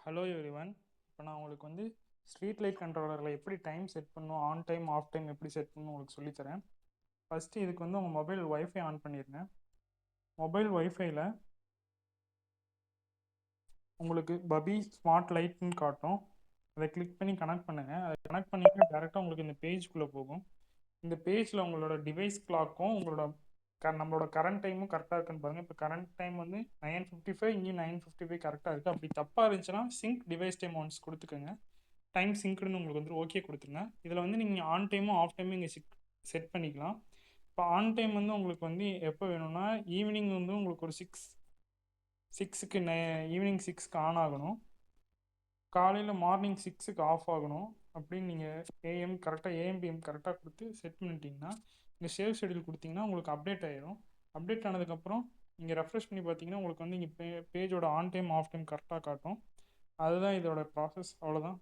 Hello everyone. இப்போ நான் உங்களுக்கு வந்து ஸ்ட்ரீட் லைட் கண்ட்ரோலரில் எப்படி டைம் செட் பண்ணணும், ஆன் டைம் ஆஃப் டைம் எப்படி செட் பண்ணணும் உங்களுக்கு சொல்லித்தரேன். ஃபஸ்ட்டு இதுக்கு வந்து உங்கள் மொபைல் ஒய்ஃபை ஆன் பண்ணிடுங்க. மொபைல் ஒய்ஃபைல உங்களுக்கு பபி ஸ்மார்ட் லைட்னு காட்டும். அதை கிளிக் பண்ணி கனெக்ட் பண்ணுங்கள். அதை கனெக்ட் பண்ணிங்கன்னா டேரெக்டாக உங்களுக்கு இந்த பேஜ்குள்ளே போகும். இந்த பேஜில் உங்களோட டிவைஸ் கிளாக்கும் உங்களோட நம்மளோட கரண்ட் டைமும் கரெக்டாக இருக்குன்னு பாருங்கள். இப்போ கரண்ட் டைம் வந்து 9:55, இங்கேயும் 9:55 கரெக்டாக இருக்குது. அப்படி தப்பாக இருந்துச்சுன்னா சிங்க் டிவைஸ் டைம் ஒன்ஸ் கொடுத்துக்கோங்க. டைம் சிங்க்டுன்னு உங்களுக்கு வந்து ஓகே கொடுத்துருங்க. இதில் வந்து நீங்கள் ஆன் டைமும் ஆஃப் டைமும் இங்கே செட் பண்ணிக்கலாம். இப்போ ஆன் டைம் வந்து உங்களுக்கு வந்து எப்போ வேணும்னா ஈவினிங் வந்து உங்களுக்கு ஒரு சிக்ஸுக்கு ஈவினிங் 6க்கு ஆன் ஆகணும், காலையில் மார்னிங் 6க்கு ஆஃப் ஆகணும். அப்படின்னு நீங்கள் ஏஎம் கரெக்டாக ஏஎம்பிஎம் கரெக்டாக கொடுத்து செட் பண்ணிட்டீங்கன்னா இங்கே சேவ் ஷெடியூல் கொடுத்தீங்கன்னா உங்களுக்கு அப்டேட் ஆயிடும். அப்டேட் ஆனதுக்கப்புறம் நீங்கள் ரெஃப்ரெஷ் பண்ணி பார்த்தீங்கன்னா உங்களுக்கு வந்து இங்கே பேஜோட ஆன் டைம் ஆஃப் டைம் கரெக்டாக காட்டும். அதுதான் இதோட ப்ராசஸ். அவ்வளோதான்.